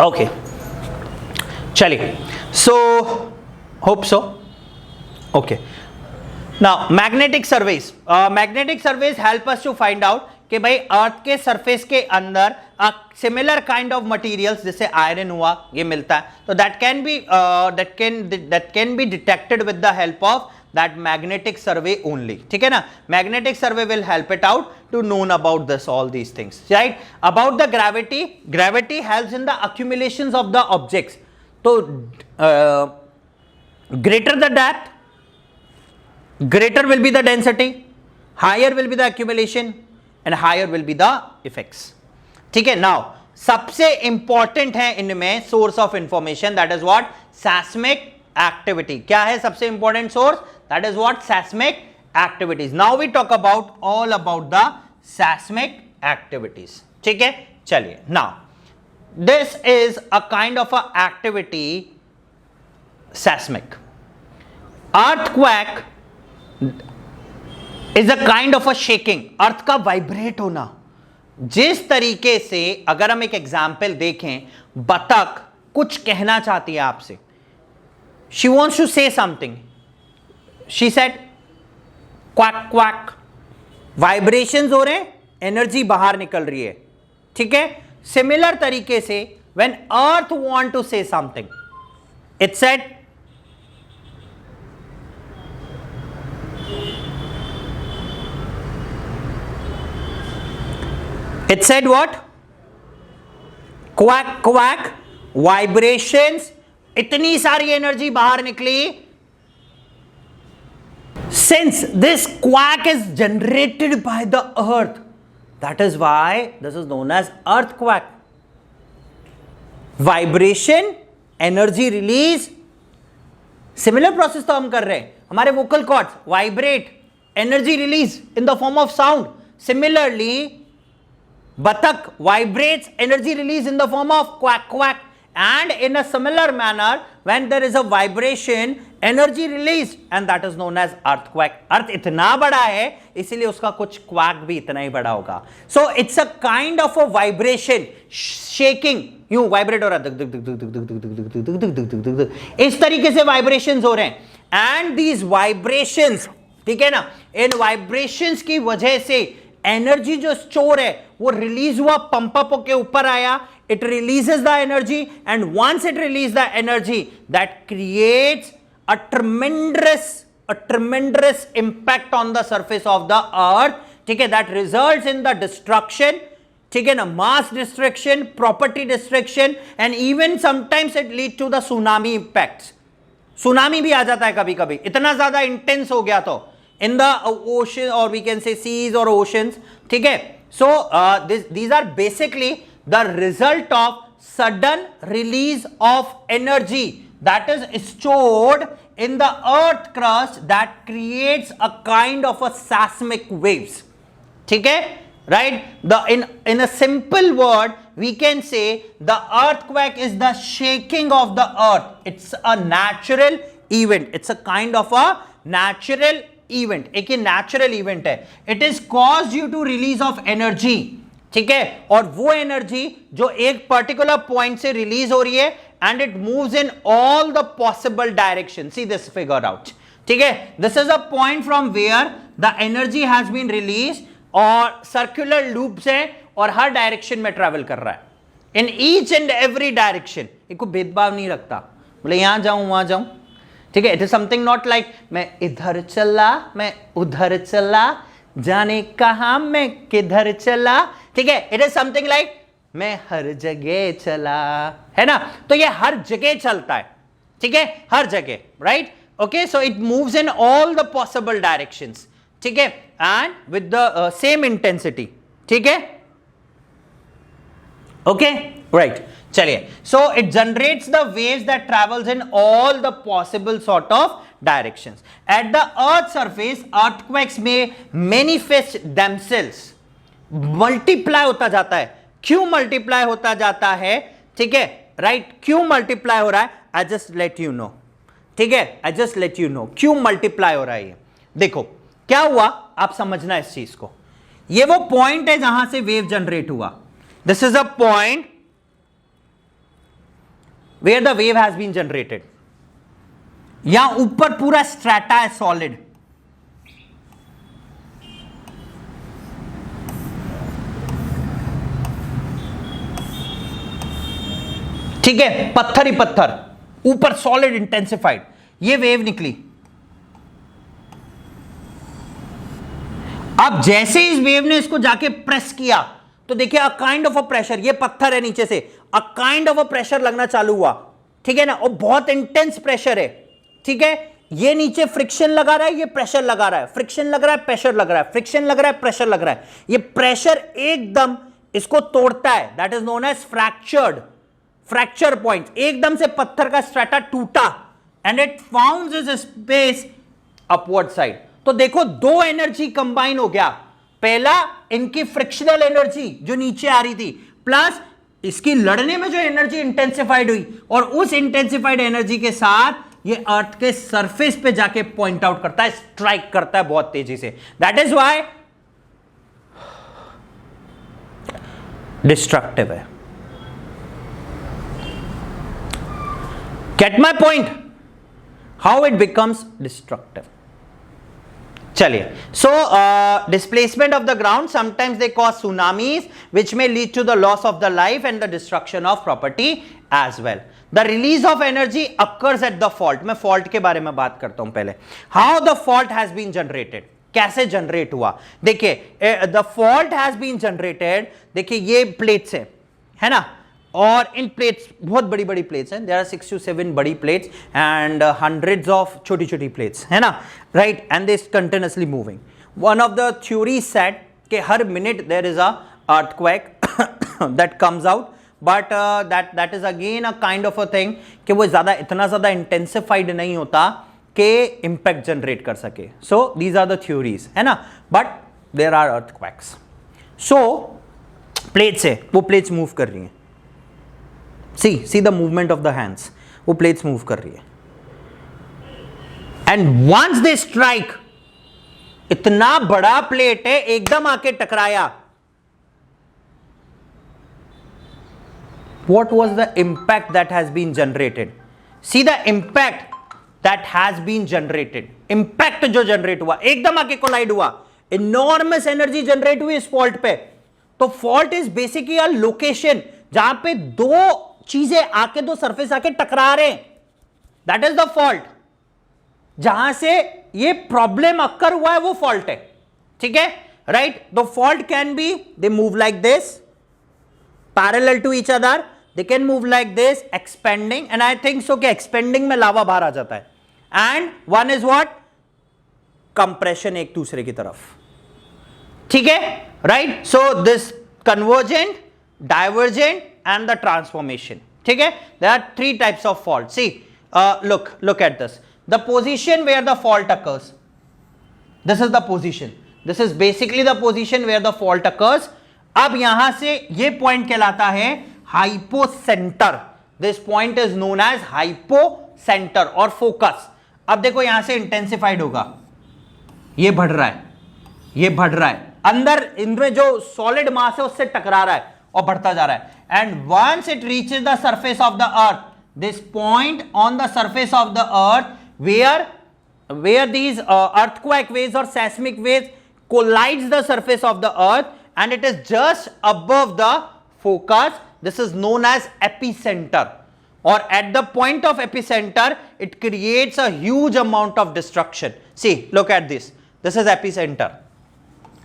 Okay, चलिए, so hope so okay. Now magnetic surveys, magnetic surveys help us to find out कि भाई अर्थ के सरफेस के अंदर सिमिलर काइंड ऑफ मटेरियल्स, जैसे आयरन हुआ, ये मिलता है, तो that can be detected with the help of that magnetic survey only, ठीक है ना। Magnetic survey will help it out to known about this, all these things, right? About the gravity, gravity helps in the accumulations of the objects. So greater the depth, greater will be the density, higher will be the accumulation and higher will be the effects, ठीक है। Now सबसे इंपॉर्टेंट है इनमें source of information, that is what? seismic activity. क्या है सबसे important source? That is what? seismic activities. Now we talk about all about the seismic activities, ठीक है। चलिए, now this is a kind of a activity, seismic. Earthquake is a kind of a shaking, अर्थ का वाइब्रेट होना। जिस तरीके से, अगर हम एक एग्जाम्पल देखें, बतख कुछ कहना चाहती है आपसे, she wants to say something, she said quack quack, vibrations हो रहे हैं, एनर्जी बाहर निकल रही है, ठीक है। सिमिलर तरीके से when earth want to say something, it said It said what? Quack quack, vibrations, इतनी सारी एनर्जी बाहर निकली. Since this quack is generated by the earth, that is why this is known as earthquake. Vibration, energy release, similar process तो हम कर रहे हैं. हमारे vocal cords vibrate, energy release in the form of sound. Similarly, batak vibrates, energy release in the form of quack quack. And in a similar manner, when there is a vibration, energy released, and that is known as earthquake. Earth इतना बड़ा है इसलिए उसका कुछ quack भी इतना ही बड़ा होगा. So it's a kind of a vibration, shaking. यूं वाइब्रेट हो रहा है, इस तरीके से वाइब्रेशंस हो रहे हैं. एंड दीज वाइब्रेशंस, ठीक है ना, इन वाइब्रेशंस की वजह से एनर्जी जो स्टोर है वो रिलीज हुआ, पंप अप के ऊपर आया. It releases the energy, and once it releases the energy, that creates a tremendous impact on the surface of the earth. ठीक है, that results in the destruction, ठीक है ना, mass destruction, property destruction, and even sometimes it leads to the tsunami impacts. Tsunami भी आ जाता है कभी कभी, इतना ज्यादा इंटेंस हो गया तो in the ocean, or we can say seas or oceans. ठीक है, so these are basically the result of sudden release of energy that is stored in the earth crust that creates a kind of a seismic waves. ठीक है, right? In a simple word we can say the earthquake is the shaking of the earth. It's a natural event. It's a kind of a natural event. एक natural event है. It is caused due to release of energy. ठीक है, और वो एनर्जी जो एक पर्टिकुलर पॉइंट से रिलीज हो रही है, and it moves in all the possible direction. See this figure out. ठीक है, this is a point from where the energy has been release, और सर्कुलर लूप्स है और हर डायरेक्शन में ट्रेवल कर रहा है, in each and every direction. कोई भेदभाव नहीं रखता, बोले यहां जाऊं वहां जाऊं. ठीक है, it is something not like मैं इधर चला मैं उधर चला, जाने कहां मैं किधर चला. ठीक है, इट इज समथिंग लाइक मैं हर जगह चला, है ना. तो ये हर जगह चलता है. ठीक है, हर जगह, right. Okay, so it moves in all the possible directions. ठीक है, and with the same intensity. ठीक है, ओके, राइट. चलिए, so it generates the waves that travels in all the possible sort of directions. At the earth surface, earthquakes may manifest themselves. Multiply होता जाता है. क्यों मल्टीप्लाई होता जाता है? ठीक है, राइट, क्यों मल्टीप्लाई हो रहा है? I just let you know. ठीक है, I just let you know क्यों मल्टीप्लाई हो रहा है. ये देखो क्या हुआ, आप समझना इस चीज को. ये वो पॉइंट है जहां से वेव जनरेट हुआ. This is a point where the wave has been generated. यहां ऊपर पूरा स्ट्रैटा है, सॉलिड. ठीक है, पत्थर ही पत्थर, ऊपर सॉलिड इंटेंसिफाइड. ये वेव निकली. अब जैसे इस वेव ने इसको जाके प्रेस किया तो देखिए अ काइंड ऑफ अ प्रेशर, ये पत्थर है नीचे से, अ काइंड ऑफ अ प्रेशर लगना चालू हुआ. ठीक है ना, और बहुत इंटेंस प्रेशर है. ठीक है, ये नीचे फ्रिक्शन लगा रहा है, ये प्रेशर लगा रहा है, फ्रिक्शन लग रहा है, प्रेशर लग रहा है, फ्रिक्शन लग रहा है, प्रेशर लग रहा है. ये प्रेशर एकदम इसको तोड़ता है. That is known as fracture point. एकदम से पत्थर का स्ट्रैटा टूटा and it founds its space upward side. तो देखो दो एनर्जी कंबाइन हो गया. पहला इनकी फ्रिक्शनल एनर्जी जो नीचे आ रही थी, प्लस इसकी लड़ने में जो एनर्जी इंटेंसिफाइड हुई, और उस इंटेंसिफाइड एनर्जी के साथ ये अर्थ के सरफेस पे जाके पॉइंट आउट करता है, स्ट्राइक करता है बहुत तेजी से. दैट इज व्हाई डिस्ट्रक्टिव है. Get my point, how it becomes destructive. चलिए, so displacement of the ground sometimes they cause tsunamis which may lead to the loss of the life and the destruction of property as well. The release of energy occurs at the fault. मैं फॉल्ट के बारे में बात करता हूं पहले. How the fault has been generated, कैसे जनरेट हुआ? देखिए the fault has been generated, देखिए ये प्लेट्स है ना, और इन प्लेट्स बहुत बड़ी बड़ी प्लेट्स हैं, देयर आर 6 to 7 बड़ी प्लेट्स एंड hundreds ऑफ छोटी छोटी प्लेट्स, है ना, right, and this continuously moving. One of the theory said कि हर minute there is a earthquake that comes out, but that is again a kind of a thing कि वो ज्यादा इतना ज्यादा इंटेंसिफाइड नहीं होता कि इम्पैक्ट जनरेट कर सके. So these are the theories, है ना, but there are earthquakes. So plates है, वो प्लेट्स मूव कर रही हैं, see the movement of the hands, वो प्लेट्स मूव कर रही है, एंड वंस दे स्ट्राइक, इतना बड़ा प्लेट है, एकदम आके टकराया. What was the impact that has been generated? See the impact that has been generated. Impact जो जनरेट हुआ, एकदम आके कोलाइड हुआ, enormous energy जनरेट हुई इस फॉल्ट पे. तो fault is basically a location जहां पे दो चीजें आके, दो सरफेस आके टकरा रहे हैं. That is the fault. जहां से ये प्रॉब्लम अक्कर हुआ है वो फॉल्ट है. ठीक है, right. The fault can be, they move like this parallel to each other, they can move like this expanding, and I think so कि expanding में लावा बाहर आ जाता है, and one is what, compression एक दूसरे की तरफ. ठीक है, right. So this convergent, divergent and the transformation. ठीक है, there are 3 types of fault. See, look at this, the position where the fault occurs, this is the position, this is basically the position where the fault occurs. अब यहां से ये पॉइंट कहलाता है hypocenter. This point is known as hypocenter और फोकस. अब देखो यहां से इंटेंसिफाइड होगा, ये बढ़ रहा है, ये बढ़ रहा है, अंदर इनमें जो सॉलिड मास है उससे टकरा रहा है और बढ़ता जा रहा है. And once it reaches the surface of the earth, this point on the surface of the earth where these earthquake waves or seismic waves collides the surface of the earth, and it is just above the focus. This is known as epicenter, or at the point of epicenter it creates a huge amount of destruction. See, look at this, this is epicenter,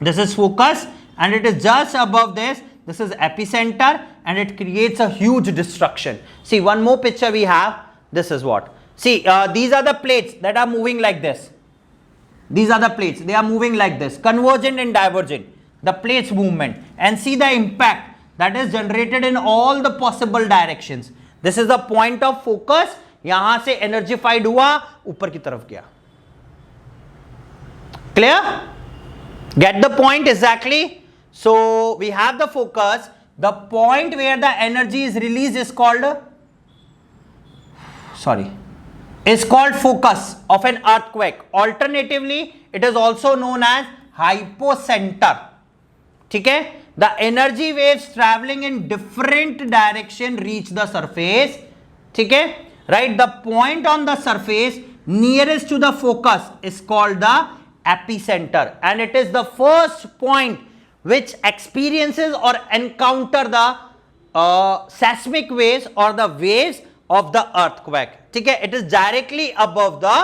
this is focus, and it is just above this, this is epicenter, and it creates a huge destruction. See, one more picture we have, this is what, see, these are the plates that are moving like this. These are the plates, they are moving like this, convergent and divergent, the plates movement, and see the impact that is generated in all the possible directions. This is the point of focus. यहां से energified हुआ, ऊपर की तरफ गया. Clear? Get the point exactly? So we have the focus. The point where the energy is released is called, is called focus of an earthquake. Alternatively, it is also known as hypocenter. ठीक है, the energy waves traveling in different direction reach the surface. ठीक है, right. The point on the surface nearest to the focus is called the epicenter, and it is the first point which experiences or encounter the seismic waves or the waves of the earthquake. ठीक है, it is directly above the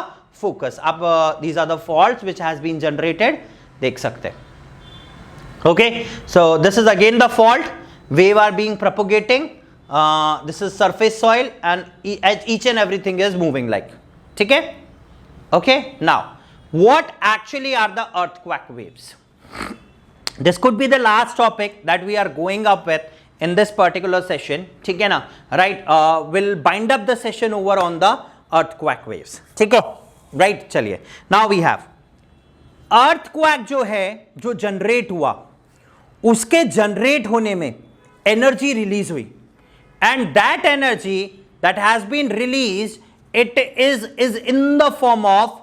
focus. अब these are the faults which has been generated, देख सकते हैं. Okay, so this is again the fault, wave are being propagating, this is surface soil, and each and everything is moving like. ठीक है, okay. Now what actually are the earthquake waves? This could be the last topic that we are going up with in this particular session. ठीक है ना, right. We'll bind up the session over on the earthquake waves. ठीक है, right. चलिए, now we have earthquake जो है, जो जनरेट हुआ, उसके जनरेट होने में एनर्जी रिलीज हुई, and that energy that has been release, it is in the form of,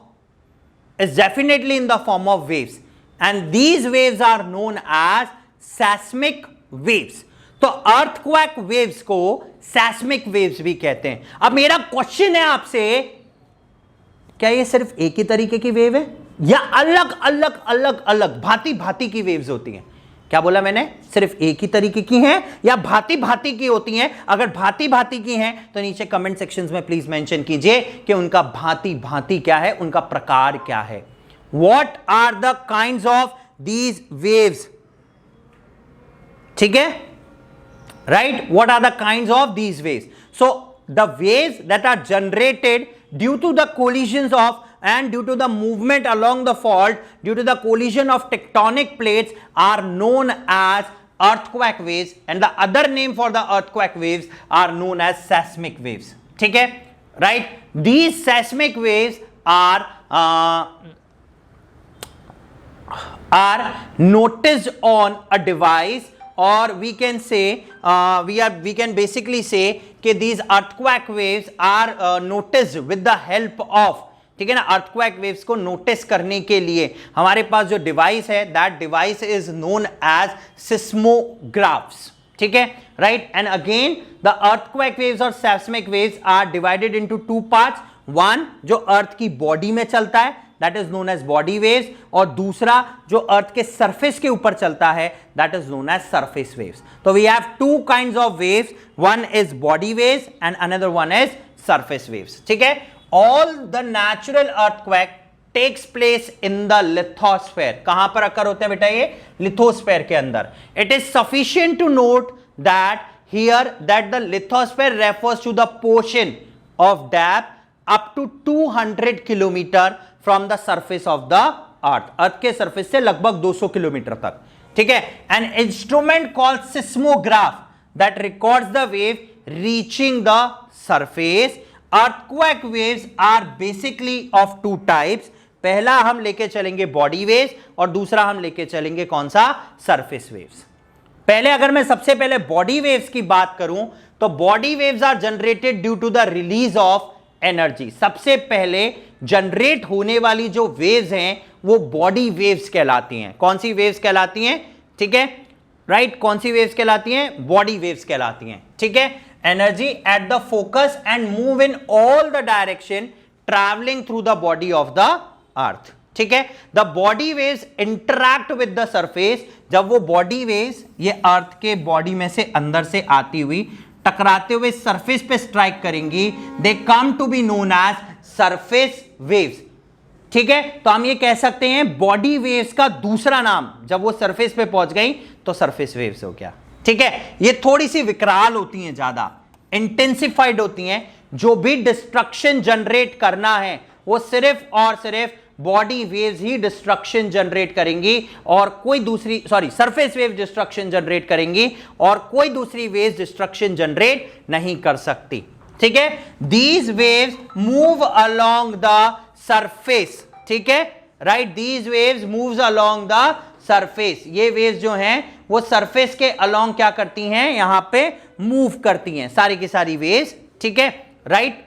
is definitely in the form of waves, and these waves are known as seismic waves. तो अर्थक्वेक वेव्स को सेस्मिक वेव्स भी कहते हैं. अब मेरा क्वेश्चन है आपसे, क्या ये सिर्फ एक ही तरीके की वेव है या अलग अलग अलग अलग भांति भांति की वेव्स होती हैं? क्या बोला मैंने? सिर्फ एक ही तरीके की हैं या भांति भांति की होती हैं? अगर भांति भांति की हैं तो नीचे कमेंट सेक्शंस में प्लीज मेंशन कीजिए कि उनका भांति भांति क्या है, उनका प्रकार क्या है. What are the kinds of these waves, ठीक है, right, what are the kinds of these waves. So the waves that are generated due to the collisions of and due to the movement along the fault, due to the collision of tectonic plates, are known as earthquake waves, and the other name for the earthquake waves are known as seismic waves. ठीक है, right? These seismic waves are noticed on a device, or we can say we can basically say कि these earthquake waves are noticed with the help of, ठीक है ना, अर्थक्वेक वेव्स को नोटिस करने के लिए हमारे पास जो डिवाइस है, that device is known as seismographs. ठीक है, right. And again the earthquake waves और seismic waves are divided into two parts. One जो अर्थ की बॉडी में चलता है, that is known as body waves, और दूसरा जो अर्थ के सरफेस के ऊपर चलता है, that is known as surface waves. तो we have two kinds of waves, one is body waves and another one is surface waves. ठीक है, all the natural earthquake takes place in the lithosphere. कहां पर अकर होते हैं बेटा? ये लिथोस्फेयर के अंदर. It is sufficient to note that here that the lithosphere refers to the portion of depth up to 200 kilometre from the surface of the earth. अर्थ के सरफेस से लगभग 200 किलोमीटर तक. ठीक है, an instrument called seismograph that records the wave reaching the surface. Earthquake waves are basically of two types. पहला हम लेके चलेंगे बॉडी वेव्स और दूसरा हम लेके चलेंगे कौन सा? Surface waves. पहले अगर मैं सबसे पहले बॉडी वेव्स की बात करूं तो body waves are generated due to the release of energy. सबसे पहले जनरेट होने वाली जो वेव्स हैं वो बॉडी वेव्स कहलाती हैं. कौन सी वेव्स कहलाती हैं? ठीक है, राइट, कौन सी वेव्स कहलाती हैं? बॉडी वेव्स कहलाती हैं. ठीक है, energy at the focus and move in all the direction traveling through the body of the earth. ठीक है, the body waves interact with the surface. जब वो body waves ये अर्थ के बॉडी में से अंदर से आती हुई टकराते हुए सरफेस पे स्ट्राइक करेंगी, they come to be known as surface waves. ठीक है, तो हम ये कह सकते हैं बॉडी वेव्स का दूसरा नाम, जब वो सरफेस पे पहुंच गई तो सरफेस वेव्स हो गया. ठीक है, ये थोड़ी सी विकराल होती हैं, ज्यादा इंटेंसिफाइड होती हैं. जो भी डिस्ट्रक्शन जनरेट करना है वो सिर्फ और सिर्फ बॉडी वेव्स ही डिस्ट्रक्शन जनरेट करेंगी और कोई दूसरी, sorry, surface wave destruction generate करेंगी और कोई दूसरी वेव्स डिस्ट्रक्शन जनरेट नहीं कर सकती. ठीक है, these waves move along the surface. ठीक है, right, these waves moves along the surface. ये वेव्स जो हैं वो सरफेस के अलोंग क्या करती हैं? यहां पे मूव करती हैं सारी की सारी वेव्स. ठीक है, right.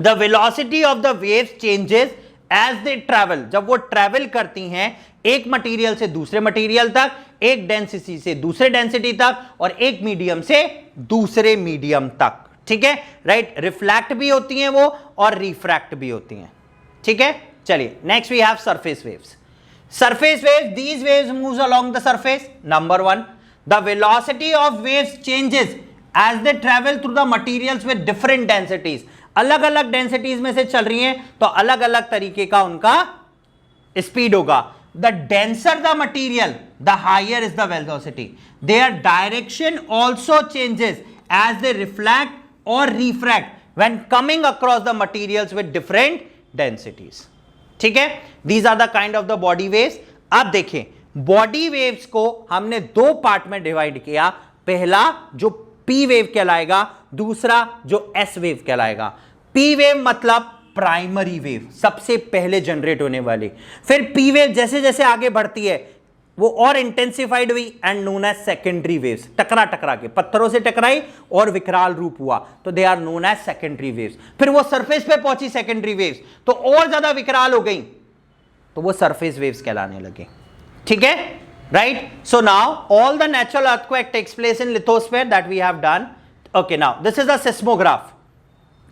The velocity of the waves changes as they travel. जब वो ट्रैवल करती हैं एक मटेरियल से दूसरे मटेरियल तक, एक डेंसिटी से दूसरे डेंसिटी तक और एक मीडियम से दूसरे मीडियम तक. ठीक है, राइट. रिफ्लेक्ट भी होती हैं वो और रिफ्रैक्ट भी होती हैं. ठीक है, चलिए next we have surface waves. Surface waves, these waves moves along the surface. Number one, the velocity of waves changes as they travel through the materials with different densities. अलग अलग densities में से चल रही हैं तो अलग अलग तरीके का उनका स्पीड होगा. The denser the material, the higher is the velocity. Their direction also changes as they reflect or refract when coming across the materials with different densities. ठीक है, these are the kind of the body waves. अब देखें, बॉडी वेव्स को हमने दो पार्ट में डिवाइड किया. पहला जो पी वेव कहलाएगा, दूसरा जो एस वेव कहलाएगा. पी वेव मतलब प्राइमरी वेव, सबसे पहले जनरेट होने वाली. फिर पी वेव जैसे जैसे आगे बढ़ती है वो और इंटेंसिफाइड हुई and known as secondary waves. टकरा टकरा के पत्थरों से टकराई और विकराल रूप हुआ तो they are known as secondary waves. फिर वो सरफेस पे पहुंची सेकेंडरी वेव्स तो और ज्यादा विकराल हो गई तो वो सरफेस वेव्स कहलाने लगे. ठीक है, right. So now all the natural earthquake takes place in lithosphere that we have done. Okay, now this is a seismograph.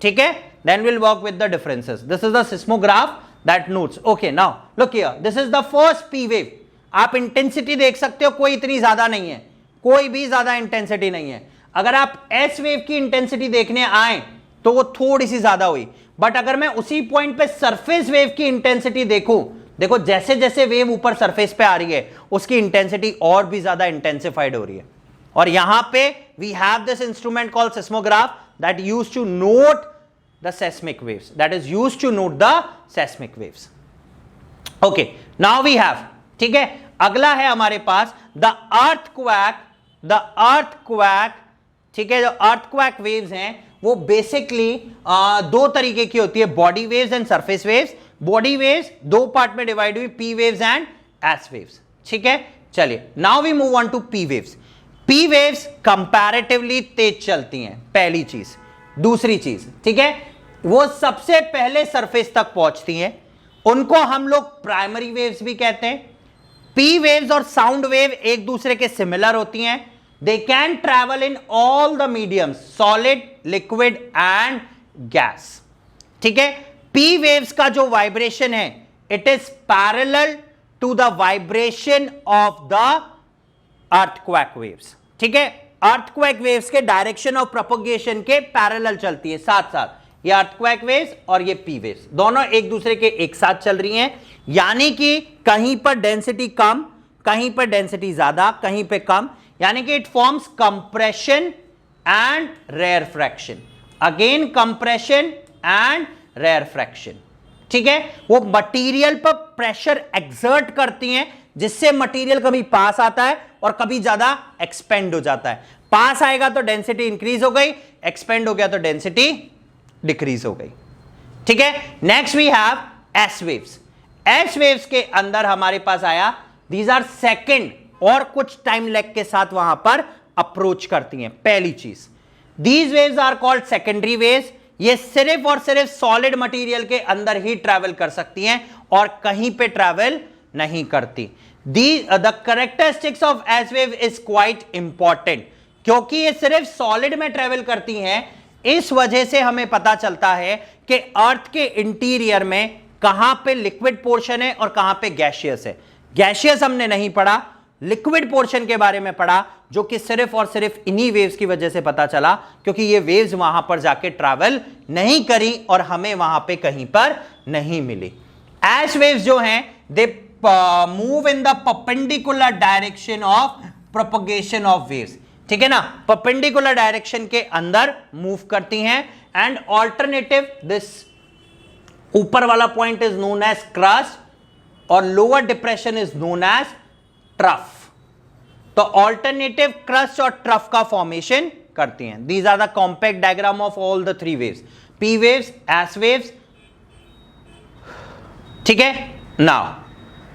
ठीक है, then will work with the differences. This is the seismograph that notes. Okay, now look here, this is the first P wave. आप इंटेंसिटी देख सकते हो, कोई इतनी ज्यादा नहीं है, कोई भी ज्यादा इंटेंसिटी नहीं है. अगर आप एस वेव की इंटेंसिटी देखने आए तो वो थोड़ी सी ज्यादा हुई, बट अगर मैं उसी पॉइंट पे सरफेस वेव की इंटेंसिटी देखूं देखो जैसे जैसे वेव ऊपर सरफेस पे आ रही है उसकी इंटेंसिटी और भी ज्यादा इंटेंसिफाइड हो रही है। और यहां पे we have this instrument called seismograph that used to note the seismic waves, that is used to note the seismic waves. Okay, now we have, ठीक है, अगला है हमारे पास द अर्थक्वेक। ठीक है, जो अर्थक्वेक वेव्स हैं वो बेसिकली दो तरीके की होती है, body waves and surface waves. Body waves दो पार्ट में डिवाइड हुई, P waves and S waves. ठीक है, चलिए now we move on to P waves. P waves comparatively तेज चलती हैं, पहली चीज। दूसरी चीज, ठीक है, वो सबसे पहले सरफेस तक पहुंचती हैं, उनको हम लोग प्राइमरी वेव्स भी कहते हैं। पी वेव्स और साउंड वेव एक दूसरे के सिमिलर होती हैं। They can travel in all the mediums, solid, liquid and gas. ठीक है, पी वेव्स का जो वाइब्रेशन है it is parallel to the vibration of the earthquake waves. ठीक है, अर्थक्वेक वेव्स के डायरेक्शन ऑफ प्रोपगेशन के पैरेलल चलती है साथ साथ। ये अर्थक्वेक वेव्स और ये पी वेव्स दोनों एक दूसरे के एक साथ चल रही हैं, यानी कि कहीं पर डेंसिटी कम, कहीं पर डेंसिटी ज्यादा, कहीं पे कम, यानी कि it forms compression and rarefaction. Again compression and rarefaction. ठीक है, वो मटेरियल पर प्रेशर एक्सर्ट करती हैं जिससे मटेरियल कभी पास आता है और कभी ज्यादा एक्सपेंड हो जाता है। पास आएगा तो डेंसिटी इंक्रीज हो गई, एक्सपेंड हो गया तो डेंसिटी डिक्रीज हो गई। ठीक है, next we have S waves. S waves के अंदर हमारे पास आया, दीज आर सेकेंड और कुछ टाइम लैग के साथ वहां पर अप्रोच करती हैं। पहली चीज, these waves are called secondary waves. ये सिर्फ और सिर्फ सॉलिड मटेरियल के अंदर ही ट्रैवल कर सकती हैं और कहीं पे ट्रैवल नहीं करती। The characteristics of S wave is quite important, क्योंकि ये सिर्फ सॉलिड में ट्रैवल करती हैं। इस वजह से हमें पता चलता है कि अर्थ के इंटीरियर में कहां पे लिक्विड पोर्शन है और कहां पे गैशियस है। गैशियस हमने नहीं पढ़ा, लिक्विड पोर्शन के बारे में पढ़ा, जो कि सिर्फ और सिर्फ इन्हीं वेव्स की वजह से पता चला, क्योंकि ये वेव्स वहां पर जाके ट्रैवल नहीं करी और हमें वहां पे कहीं पर नहीं मिली। एश वेव्स जो हैं they move in the perpendicular direction of propagation of waves. ठीक है ना, परपेंडिकुलर डायरेक्शन के अंदर मूव करती हैं। एंड ऑल्टरनेटिव, दिस ऊपर वाला point is known as crust और lower depression is known as trough. तो ऑल्टरनेटिव क्रस्ट और ट्रफ का फॉर्मेशन करती हैं। These are the compact diagram of all the three waves, P waves, S waves. ठीक है, now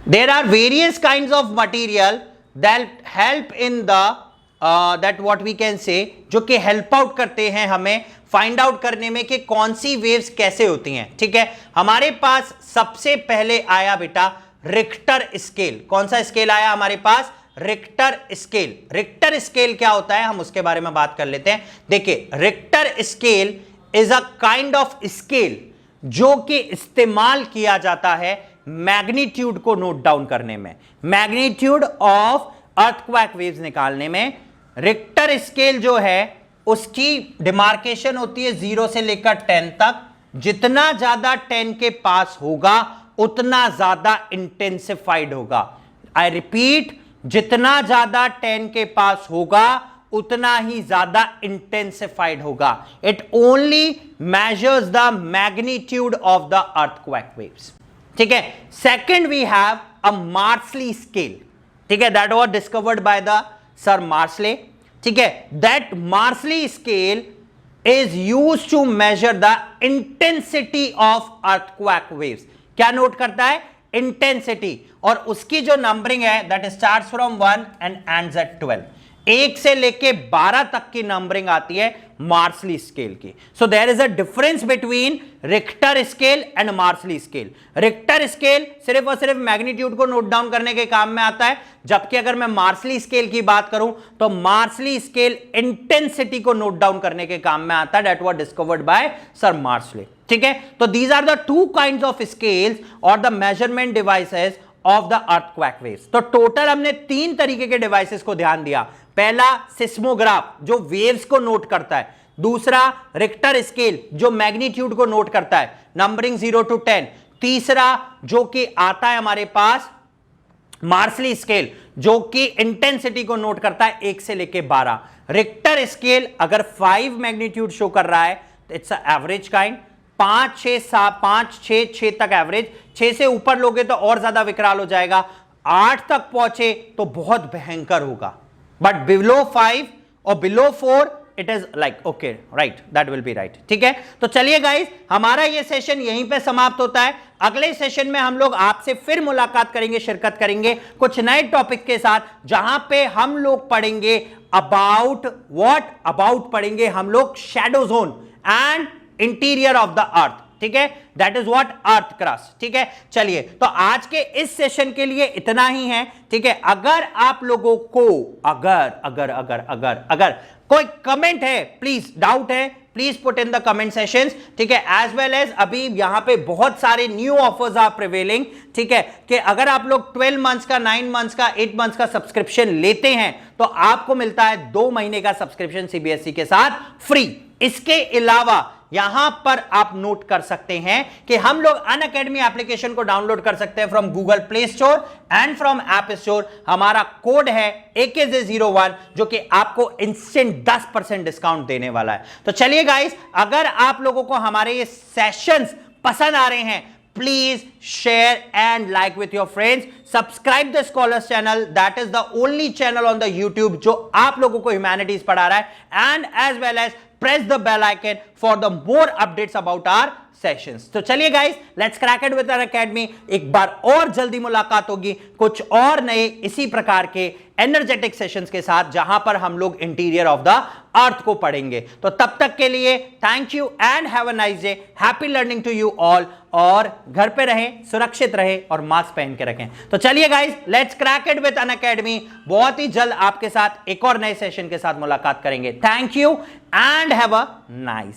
there are various kinds of material that help in the that what we can say, जो कि हेल्प आउट करते हैं हमें फाइंड आउट करने में कि कौन सी वेव्स कैसे होती हैं। ठीक है, हमारे पास सबसे पहले आया बेटा रिक्टर स्केल। कौन सा स्केल आया हमारे पास? Richter scale. रिक्टर स्केल क्या होता है हम उसके बारे में बात कर लेते हैं। देखिए, Richter scale is a kind of scale जो कि इस्तेमाल किया जाता है मैग्नीट्यूड को नोट डाउन करने में, मैग्नीट्यूड ऑफ अर्थक्वेक वेव्स निकालने में। रिक्टर स्केल जो है उसकी डिमार्केशन होती है 0 से लेकर 10 तक। जितना ज्यादा 10 के पास होगा उतना ज्यादा इंटेंसिफाइड होगा। आई रिपीट, जितना ज्यादा 10 के पास होगा उतना ही ज्यादा इंटेंसिफाइड होगा। It only measures the magnitude of the earthquake waves. ठीक है, second we have a Mercalli scale. ठीक है, that was discovered by the sir Mercalli. ठीक है, that Mercalli scale is used to measure the intensity of earthquake waves. क्या नोट करता है? इंटेंसिटी। और उसकी जो नंबरिंग है that starts from 1 and ends at 12। 1 से लेके 12 तक की नंबरिंग आती है मार्सली स्केल की। So there is a difference between Richter scale and Mercalli scale. Richter scale सिर्फ और सिर्फ मैग्नीट्यूड को नोट डाउन करने के काम में आता है, जबकि अगर मैं मार्सली स्केल की बात करूं तो मार्सली स्केल इंटेंसिटी को नोट डाउन करने के काम में आता है। That was discovered by sir Mercalli. ठीक है, तो these are the two kinds of scales और the measurement devices of the earthquake waves. तो टोटल हमने 3 तरीके के डिवाइसेस को ध्यान दिया। पहला सिस्मोग्राफ जो वेव्स को नोट करता है, दूसरा रिक्टर स्केल जो मैग्नीट्यूड को नोट करता है, नंबरिंग 0 to 10, तीसरा जो कि आता है हमारे पास मार्सली स्केल, जो कि इंटेंसिटी को नोट करता है 1 से लेके 12। रिक्टर स्केल अगर 5 मैग्नीट्यूड शो कर रहा है तो इट्स एवरेज काइंड, 5 6 तक एवरेज, 6 से ऊपर लोगे तो और ज्यादा विकराल हो जाएगा, 8 तक पहुंचे तो बहुत भयंकर होगा, बट बिलो 5 और below 4 it is like okay right, that will be right. ठीक है, तो चलिए गाइस, हमारा ये सेशन यहीं पे समाप्त होता है। अगले सेशन में हम लोग आपसे फिर मुलाकात करेंगे, शिरकत करेंगे कुछ नए टॉपिक के साथ, जहां पे हम लोग पढ़ेंगे अबाउट व्हाट, अबाउट पढ़ेंगे हम लोग shadow zone and interior of the earth. ठीक है, that is what earth crust. ठीक है, चलिए, तो आज के इस सेशन के लिए इतना ही है। ठीक है, अगर आप लोगों को अगर कोई कमेंट है, प्लीज, डाउट है, please put in the comment sessions. ठीक है, एज वेल एज अभी यहां पे बहुत सारे न्यू ऑफर्स आर प्रिवेलिंग। ठीक है, कि अगर आप लोग 12 मंथ्स का, 9 मंथ्स का, 8 मंथ्स का सब्सक्रिप्शन लेते हैं तो आपको मिलता है 2 महीने का सब्सक्रिप्शन सीबीएसई के साथ फ्री। इसके अलावा यहां पर आप नोट कर सकते हैं कि हम लोग अनअकैडमी एप्लीकेशन को डाउनलोड कर सकते हैं from Google play store and from app store. हमारा कोड है AKJ01 जो कि आपको इंस्टेंट 10% डिस्काउंट देने वाला है। तो चलिए गाइस, अगर आप लोगों को हमारे ये सेशंस पसंद आ रहे हैं, please share and like with your friends, subscribe the scholars channel, that is the only channel on the YouTube जो आप लोगों को ह्यूमैनिटीज पढ़ा रहा है, and as well as press the bell icon for the more updates about our sessions। तो चलिए guys, let's crack it with Unacademy. एक बार और जल्दी मुलाकात होगी कुछ और नए इसी प्रकार के एनर्जेटिक सेशंस के साथ, जहां पर हम लोग इंटीरियर ऑफ द अर्थ को पढ़ेंगे। तो तब तक के लिए thank you and have a nice day, happy learning to you all, और घर पे रहें, सुरक्षित रहें और मास्क पहन के रखें। तो चलिए guys, let's crack it with Unacademy. बहुत ही जल्द आपके साथ एक और नए सेशन के साथ मुलाकात करेंगे। Thank you and have a nice